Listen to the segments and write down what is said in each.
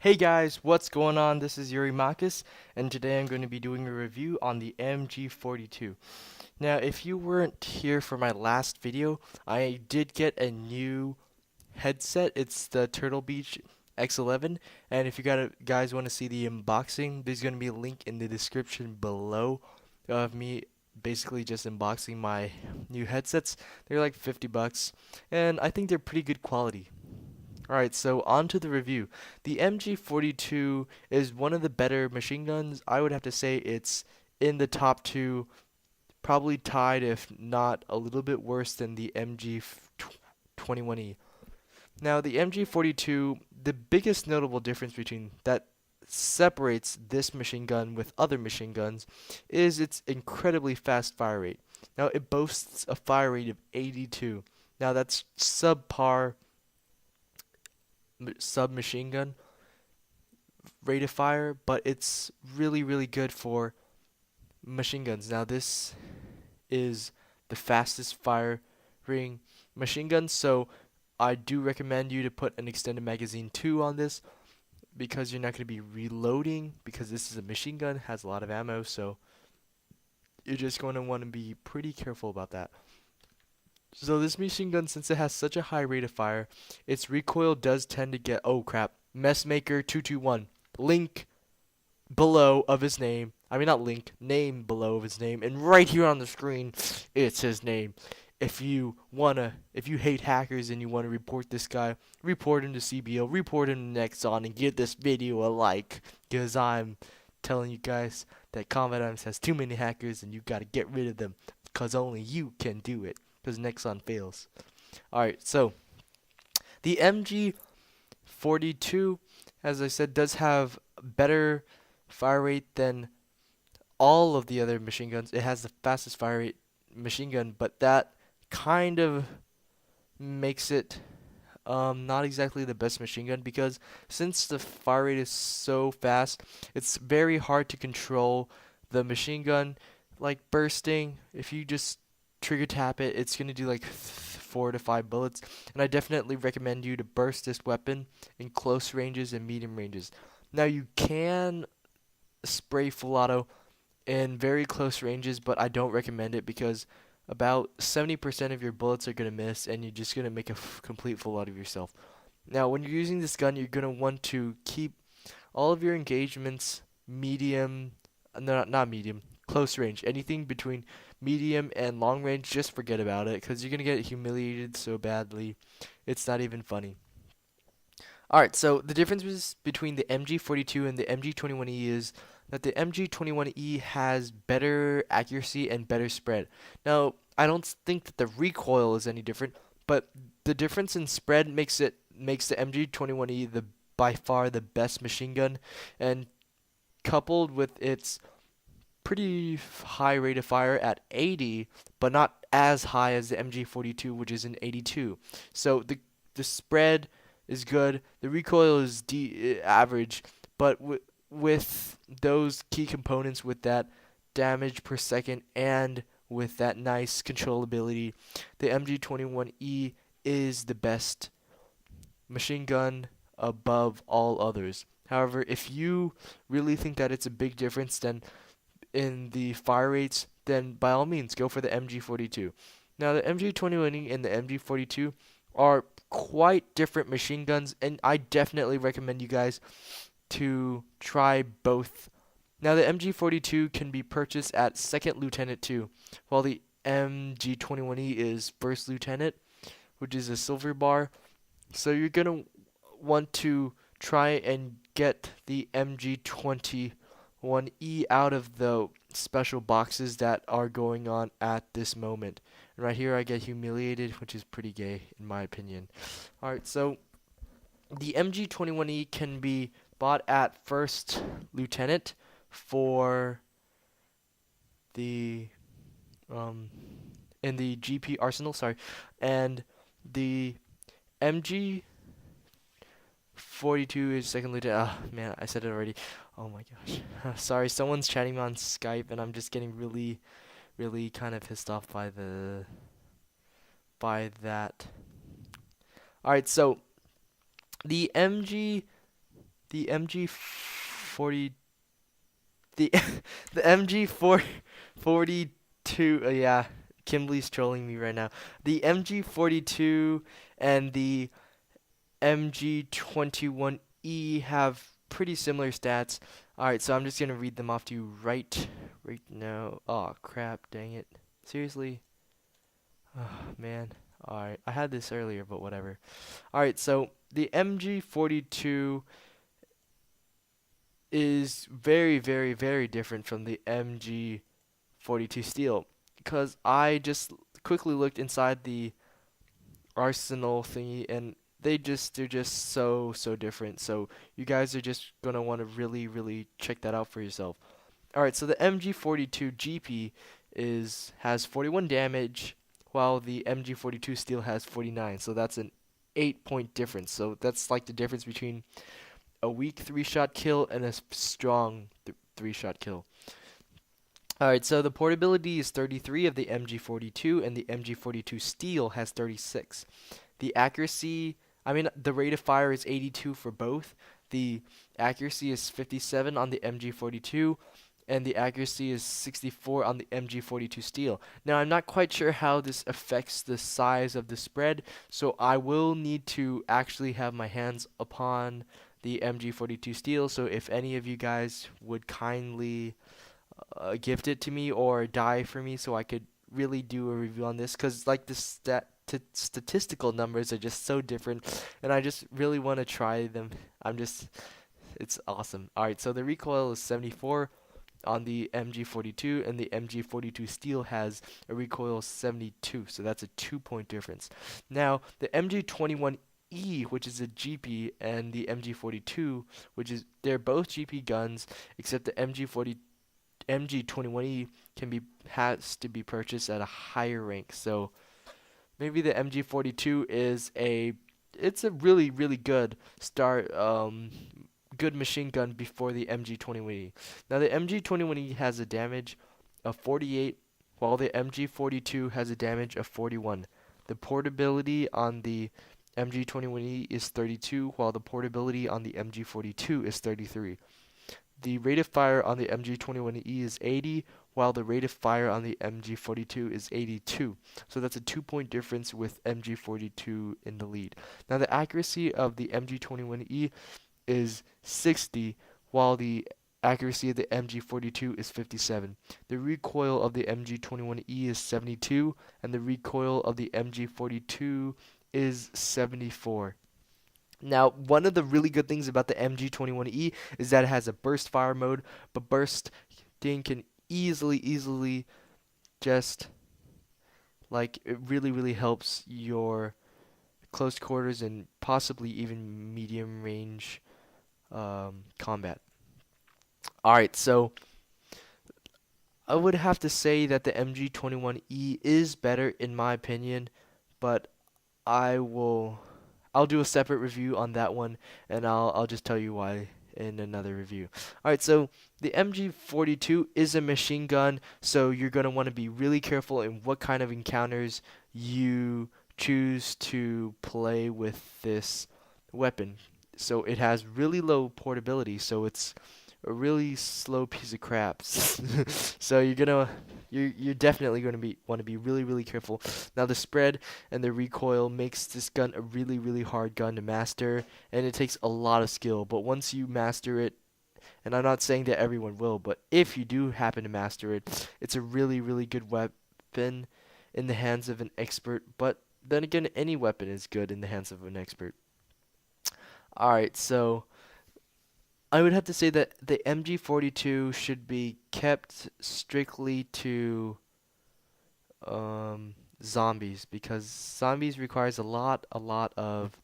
Hey guys, what's going on? This is Eurymachus, and today I'm going to be doing a review on the Mg42. Now, if you weren't here for my last video, I did get a new headset. It's the Turtle Beach X11, and if you guys want to see the unboxing, there's going to be a link in the description below of me basically just unboxing my new headsets. They're like 50 bucks, and I think they're pretty good quality. Alright, so on to the review. The MG42 is one of the better machine guns. I would have to say it's in the top two, probably tied, if not a little bit worse than the MG21E. Now, the MG42, the biggest notable difference between that separates this machine gun with other machine guns is its incredibly fast fire rate. Now, it boasts a fire rate of 82. Now, that's subpar submachine gun rate of fire, but it's really good for machine guns. Now this is the fastest firing machine gun, so I do recommend you to put an extended magazine 2 on this because you're not going to be reloading, because this is a machine gun, has a lot of ammo, so you're just going to want to be pretty careful about that. So this machine gun, since it has such a high rate of fire, its recoil does tend to get, oh crap, Messmaker221, link below of his name. I mean, not link, name below of his name, and right here on the screen, it's his name. If you hate hackers and you wanna report this guy, report him to CBO, report him to Nexon, and give this video a like, cause I'm telling you guys that Combat Arms has too many hackers and you gotta get rid of them, cause only you can do it, cause Nexon fails. Alright, so the MG42, as I said, does have better fire rate than all of the other machine guns. It has the fastest fire rate machine gun, but that kind of makes it not exactly the best machine gun, because since the fire rate is so fast, it's very hard to control the machine gun. Like bursting, if you just trigger tap it, it's gonna do like 4 to 5 bullets, and I definitely recommend you to burst this weapon in close ranges and medium ranges. Now you can spray full auto in very close ranges, but I don't recommend it because about 70% of your bullets are going to miss, and you're just going to make a complete fool out of yourself. Now, when you're using this gun, you're going to want to keep all of your engagements medium, no, not medium, close range. Anything between medium and long range, just forget about it, because you're going to get humiliated so badly, it's not even funny. Alright, so the difference between the MG42 and the MG21E is that the MG21E has better accuracy and better spread. Now, I don't think that the recoil is any different, but the difference in spread makes the MG21E the by far the best machine gun, and coupled with its pretty high rate of fire at 80, but not as high as the MG42, which is an 82. So the spread is good. The recoil is average, but with those key components, with that damage per second and with that nice controllability, the MG21E is the best machine gun above all others. However, if you really think that it's a big difference then in the fire rates, then by all means go for the MG42. Now the MG21E and the MG42 are quite different machine guns, and I definitely recommend you guys to try both. Now the MG42 can be purchased at Second Lieutenant 2, while the MG21E is First Lieutenant, which is a silver bar. So you're gonna want to try and get the MG21E out of the special boxes that are going on at this moment. And right here I get humiliated, which is pretty gay in my opinion. Alright, so the MG21E can be bought at First Lieutenant for the in the GP Arsenal, sorry, and the MG42 is Second Lieutenant. Ah, man, I said it already. Oh my gosh. Sorry, someone's chatting me on Skype, and I'm just getting really kind of pissed off by that. Alright, so the the MG40 the the MG42 yeah, Kimberly's trolling me right now. The MG42 and the Mg21E have pretty similar stats. Alright, so I'm just gonna read them off to you right now. Oh crap, dang it. Seriously? Oh man. Alright, I had this earlier, but whatever. Alright, so the Mg42 is very different from the Mg42 steel, because I just quickly looked inside the arsenal thingy, and they're just so different. So you guys are just gonna want to really check that out for yourself. All right, so the Mg42 GP has 41 damage, while the Mg42 steel has 49. So that's an 8-point difference. So that's like the difference between a weak 3-shot kill and a strong 3-shot kill. Alright, so the portability is 33 of the Mg42, and the Mg42 steel has 36. The accuracy, the rate of fire is 82 for both. The accuracy is 57 on the Mg42, and the accuracy is 64 on the Mg42 steel. Now, I'm not quite sure how this affects the size of the spread, so I will need to actually have my hands upon the Mg42 steel. So if any of you guys would kindly gift it to me or die for me so I could really do a review on this, because like the statistical numbers are just so different, and I just really want to try them. It's awesome. Alright, so the recoil is 74 on the Mg42, and the Mg42 steel has a recoil of 72, so that's a 2-point difference. Now, the Mg21E, which is a GP, and the Mg42, they're both GP guns, except the Mg21E has to be purchased at a higher rank. So maybe the Mg42 it's a really good good machine gun before the Mg21E. Now the Mg21E has a damage of 48, while the Mg42 has a damage of 41. The portability on the Mg21E is 32, while the portability on the Mg42 is 33. The rate of fire on the Mg21E is 80, while the rate of fire on the Mg42 is 82. So that's a 2-point difference with Mg42 in the lead. Now the accuracy of the Mg21E is 60, while the accuracy of the Mg42 is 57. The recoil of the Mg21E is 72, and the recoil of the Mg42 is 74. Now, one of the really good things about the Mg21E is that it has a burst fire mode, but bursting can easily just, like, it really helps your close quarters and possibly even medium range combat. Alright, so I would have to say that the Mg21E is better in my opinion, but I'll do a separate review on that one, and I'll just tell you why in another review. Alright, so the Mg42 is a machine gun, so you're going to want to be really careful in what kind of encounters you choose to play with this weapon. So it has really low portability, so it's a really slow piece of crap. So you're definitely going to want to be really careful. Now the spread and the recoil makes this gun a really hard gun to master, and it takes a lot of skill. But once you master it, and I'm not saying that everyone will, but if you do happen to master it, it's a really good weapon in the hands of an expert. But then again, any weapon is good in the hands of an expert. Alright, so I would have to say that the Mg42 should be kept strictly to zombies, because zombies requires a lot of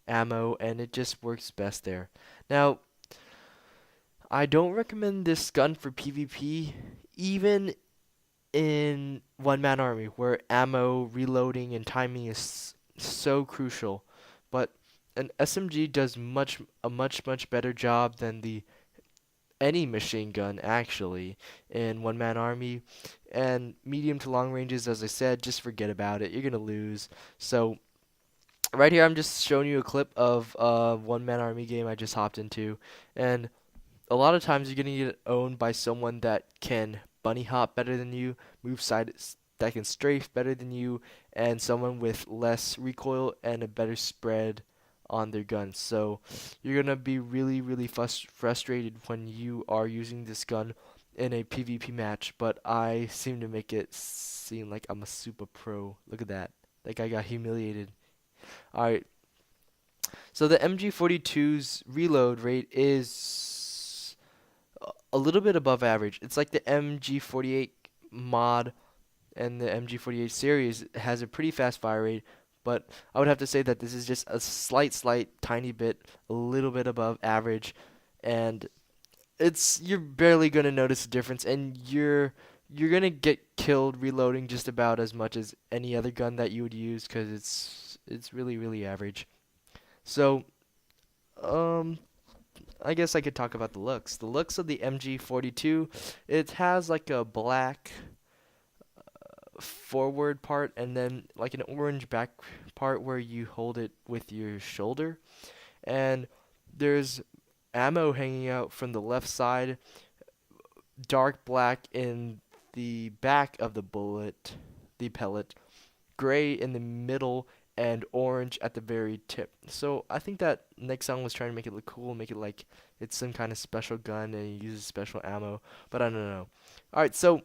ammo, and it just works best there. Now, I don't recommend this gun for PvP, even in one-man army, where ammo, reloading, and timing is so crucial. But an SMG does a much better job than any machine gun actually in one-man army. And medium to long ranges, as I said, just forget about it. You're gonna lose. So Right here, I'm just showing you a clip of one-man army game I just hopped into, and a lot of times you're gonna get owned by someone that can bunny hop better than you, move side that can strafe better than you, and someone with less recoil and a better spread on their guns. So you're gonna be really, really frustrated when you are using this gun in a PvP match. But I seem to make it seem like I'm a super pro. Look at that. That guy got humiliated. All right. So the MG42's reload rate is a little bit above average. It's like the MG48 mod and the MG48 series has a pretty fast fire rate, but I would have to say that this is just a slight, tiny bit, a little bit above average, and you're barely gonna notice a difference, and you're gonna get killed reloading just about as much as any other gun that you would use because it's really average. So um I guess I could talk about the looks. The looks of the MG42, it has like a black forward part and then like an orange back part where you hold it with your shoulder. And there's ammo hanging out from the left side, dark black in the back of the bullet, the pellet, gray in the middle, and orange at the very tip. So I think that Nexon was trying to make it look cool, make it like it's some kind of special gun and it uses special ammo, but I don't know. Alright, so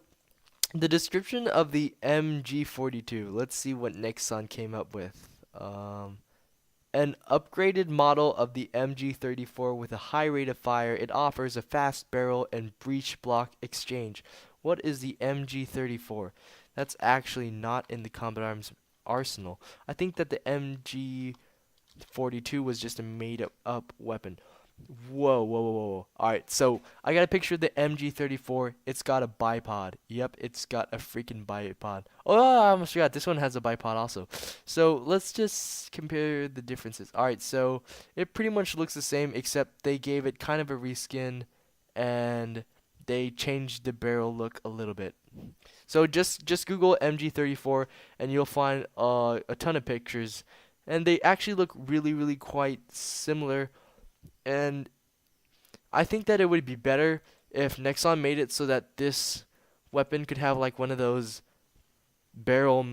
the description of the MG42. Let's see what Nexon came up with. An upgraded model of the MG34 with a high rate of fire. It offers a fast barrel and breech block exchange. What is the MG34? That's actually not in the Combat Arms arsenal. I think that the MG42 was just a made up weapon. Whoa. Alright, so I got a picture of the MG34. It's got a bipod. Yep, it's got a freaking bipod. Oh, I almost forgot. This one has a bipod also. So let's just compare the differences. Alright, so it pretty much looks the same except they gave it kind of a reskin and they changed the barrel look a little bit. So just Google MG34 and you'll find a ton of pictures. And they actually look really quite similar, and I think that it would be better if Nexon made it so that this weapon could have like one of those barrel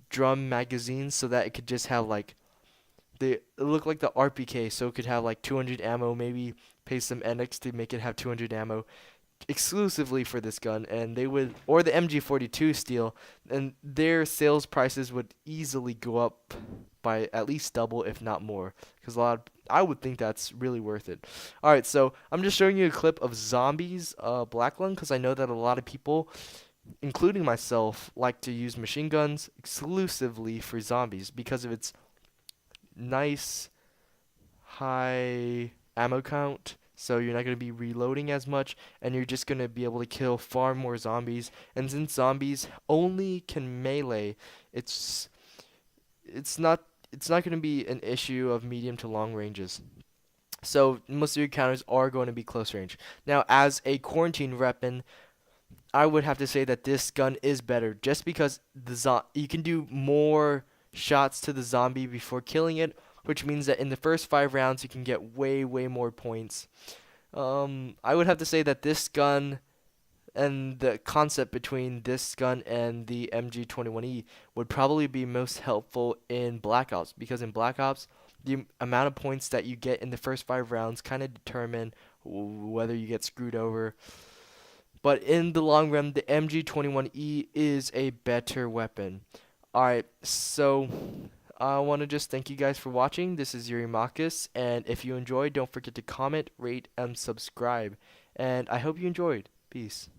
drum magazines so that it could just have like it look like the RPK, so it could have like 200 ammo, maybe pay some NX to make it have 200 ammo exclusively for this gun, and they would, or the MG42 steel, and their sales prices would easily go up by at least double, if not more, because I would think that's really worth it. All right, so I'm just showing you a clip of Zombies Black Lung because I know that a lot of people, including myself, like to use machine guns exclusively for zombies because of its nice high ammo count, so you're not going to be reloading as much and you're just going to be able to kill far more zombies. And since zombies only can melee, it's it's not it's not going to be an issue of medium to long ranges. So most of your encounters are going to be close range. Now, as a quarantine weapon, I would have to say that this gun is better just because you can do more shots to the zombie before killing it, which means that in the first 5 rounds you can get way more points. I would have to say that this gun and the concept between this gun and the MG21E would probably be most helpful in Black Ops, because in Black Ops the amount of points that you get in the first 5 rounds kind of determine whether you get screwed over. But in the long run, the MG21E is a better weapon. Alright, so I want to just thank you guys for watching. This is Eurymachus, and if you enjoyed, don't forget to comment, rate, and subscribe. And I hope you enjoyed. Peace.